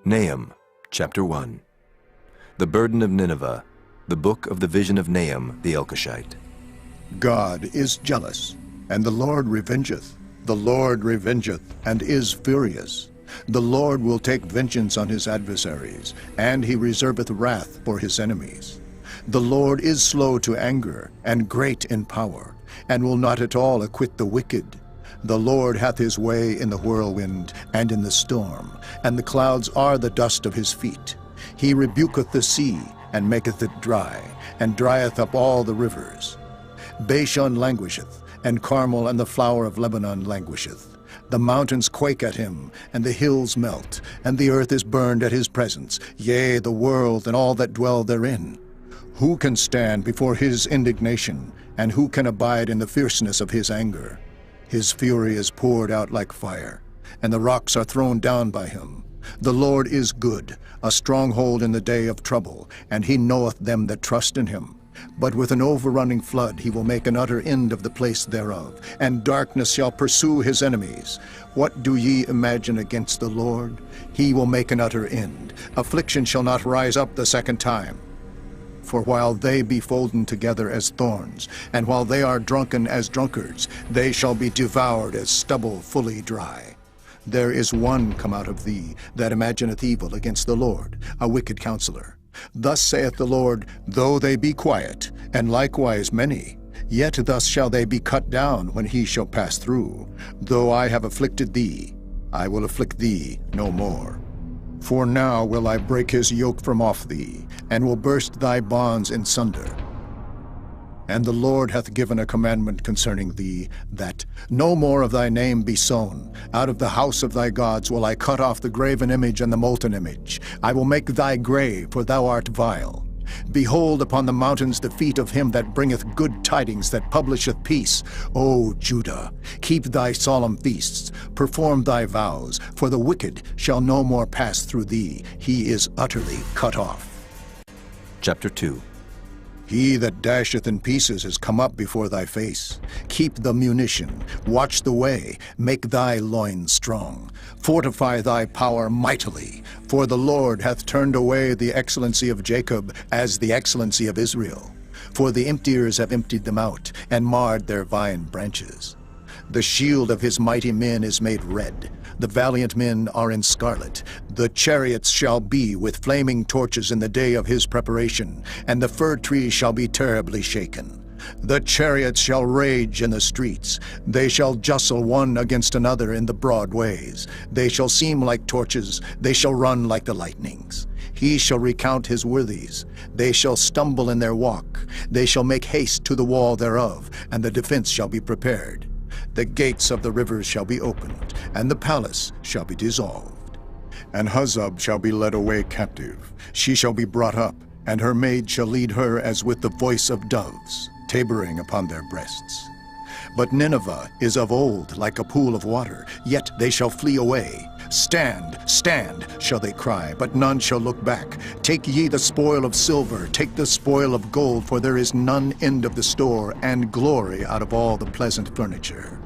Nahum, chapter 1. The burden of Nineveh, the book of the vision of Nahum the Elkoshite. God is jealous, and the Lord revengeth. The Lord revengeth, and is furious. The Lord will take vengeance on his adversaries, and he reserveth wrath for his enemies. The Lord is slow to anger, and great in power, and will not at all acquit the wicked. The Lord hath his way in the whirlwind and in the storm, and the clouds are the dust of his feet. He rebuketh the sea, and maketh it dry, and drieth up all the rivers. Bashan languisheth, and Carmel and the flower of Lebanon languisheth. The mountains quake at him, and the hills melt, and the earth is burned at his presence, yea, the world and all that dwell therein. Who can stand before his indignation, and who can abide in the fierceness of his anger? His fury is poured out like fire, and the rocks are thrown down by him. The Lord is good, a stronghold in the day of trouble, and he knoweth them that trust in him. But with an overrunning flood he will make an utter end of the place thereof, and darkness shall pursue his enemies. What do ye imagine against the Lord? He will make an utter end. Affliction shall not rise up the second time. For while they be folden together as thorns, and while they are drunken as drunkards, they shall be devoured as stubble fully dry. There is one come out of thee that imagineth evil against the Lord, a wicked counselor. Thus saith the Lord, though they be quiet, and likewise many, yet thus shall they be cut down when he shall pass through. Though I have afflicted thee, I will afflict thee no more. For now will I break his yoke from off thee, and will burst thy bonds in sunder. And the Lord hath given a commandment concerning thee, that no more of thy name be sown. Out of the house of thy gods will I cut off the graven image and the molten image. I will make thy grave, for thou art vile. Behold upon the mountains the feet of him that bringeth good tidings, that publisheth peace. O Judah, keep thy solemn feasts, perform thy vows, for the wicked shall no more pass through thee. He is utterly cut off. Chapter 2. He that dasheth in pieces is come up before thy face. Keep the munition, watch the way, make thy loins strong. Fortify thy power mightily, for the Lord hath turned away the excellency of Jacob as the excellency of Israel. For the emptiers have emptied them out, and marred their vine branches. The shield of his mighty men is made red. The valiant men are in scarlet. The chariots shall be with flaming torches in the day of his preparation, and the fir tree shall be terribly shaken. The chariots shall rage in the streets. They shall justle one against another in the broad ways. They shall seem like torches. They shall run like the lightnings. He shall recount his worthies. They shall stumble in their walk. They shall make haste to the wall thereof, and the defense shall be prepared. The gates of the rivers shall be opened, and the palace shall be dissolved. And Huzzab shall be led away captive. She shall be brought up, and her maid shall lead her as with the voice of doves, tabering upon their breasts. But Nineveh is of old like a pool of water, yet they shall flee away. Stand, stand, shall they cry, but none shall look back. Take ye the spoil of silver, take the spoil of gold, for there is none end of the store, and glory out of all the pleasant furniture.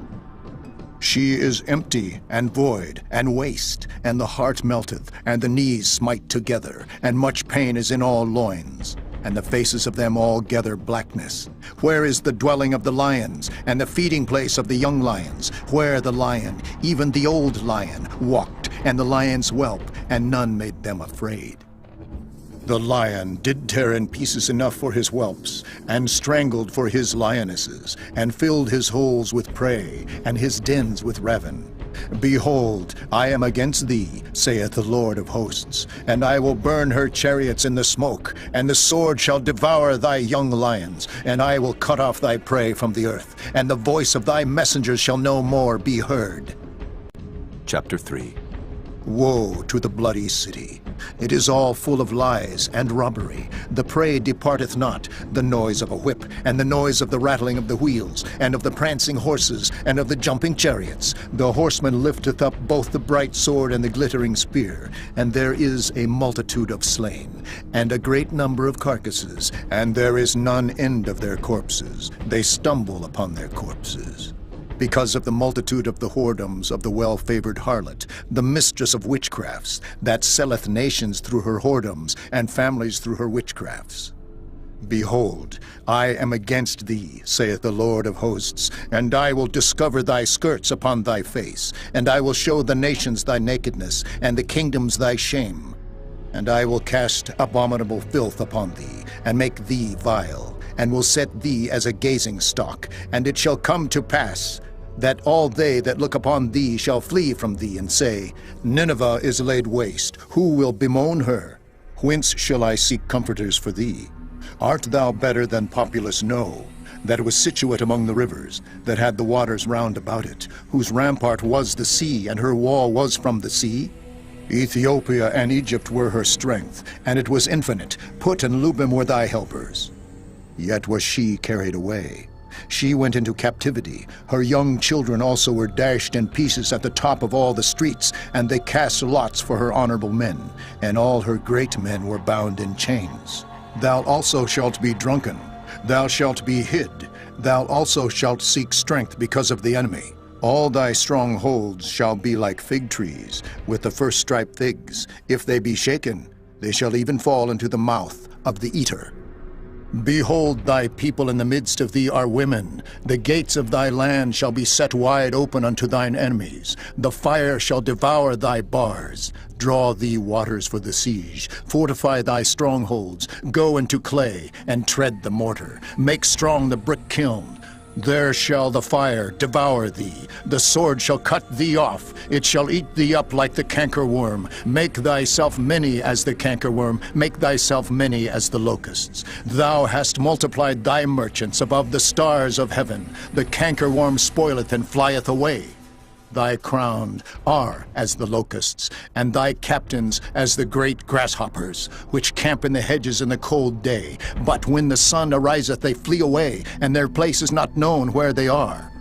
She is empty, and void, and waste, and the heart melteth, and the knees smite together, and much pain is in all loins. And the faces of them all gather blackness. Where is the dwelling of the lions, and the feeding place of the young lions? Where the lion, even the old lion, walked, and the lion's whelp, and none made them afraid. The lion did tear in pieces enough for his whelps, and strangled for his lionesses, and filled his holes with prey, and his dens with ravin. Behold, I am against thee, saith the Lord of hosts, and I will burn her chariots in the smoke, and the sword shall devour thy young lions, and I will cut off thy prey from the earth, and the voice of thy messengers shall no more be heard. Chapter 3. Woe to the bloody city! It is all full of lies and robbery. The prey departeth not, the noise of a whip, and the noise of the rattling of the wheels, and of the prancing horses, and of the jumping chariots. The horseman lifteth up both the bright sword and the glittering spear, and there is a multitude of slain, and a great number of carcasses, and there is none end of their corpses. They stumble upon their corpses. because of the multitude of the whoredoms of the well-favored harlot, the mistress of witchcrafts, that selleth nations through her whoredoms, and families through her witchcrafts. Behold, I am against thee, saith the Lord of hosts, and I will discover thy skirts upon thy face, and I will show the nations thy nakedness, and the kingdoms thy shame. And I will cast abominable filth upon thee, and make thee vile, and will set thee as a gazing stock. And it shall come to pass that all they that look upon thee shall flee from thee, and say, Nineveh is laid waste, who will bemoan her? Whence shall I seek comforters for thee? Art thou better than populous No, that was situate among the rivers, that had the waters round about it, whose rampart was the sea, and her wall was from the sea? Ethiopia and Egypt were her strength, and it was infinite. Put and Lubim were thy helpers. Yet was she carried away. She went into captivity. Her young children also were dashed in pieces at the top of all the streets, and they cast lots for her honorable men, and all her great men were bound in chains. Thou also shalt be drunken, thou shalt be hid, thou also shalt seek strength because of the enemy. All thy strongholds shall be like fig trees, with the first striped figs. If they be shaken, they shall even fall into the mouth of the eater. Behold, thy people in the midst of thee are women. The gates of thy land shall be set wide open unto thine enemies. The fire shall devour thy bars. Draw thee waters for the siege. Fortify thy strongholds. Go into clay, and tread the mortar. Make strong the brick kiln. There shall the fire devour thee. The sword shall cut thee off. It shall eat thee up like the cankerworm. Make thyself many as the cankerworm. Make thyself many as the locusts. Thou hast multiplied thy merchants above the stars of heaven. The cankerworm spoileth and flieth away. Thy crowned are as the locusts, and thy captains as the great grasshoppers, which camp in the hedges in the cold day. But when the sun ariseth, they flee away, and their place is not known where they are.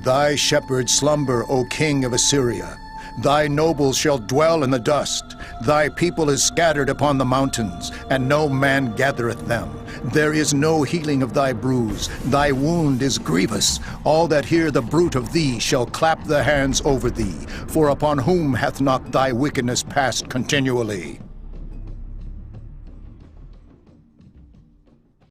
Thy shepherds slumber, O king of Assyria. Thy nobles shall dwell in the dust. Thy people is scattered upon the mountains, and no man gathereth them. There is no healing of thy bruise. Thy wound is grievous. All that hear the bruit of thee shall clap their hands over thee. For upon whom hath not thy wickedness passed continually?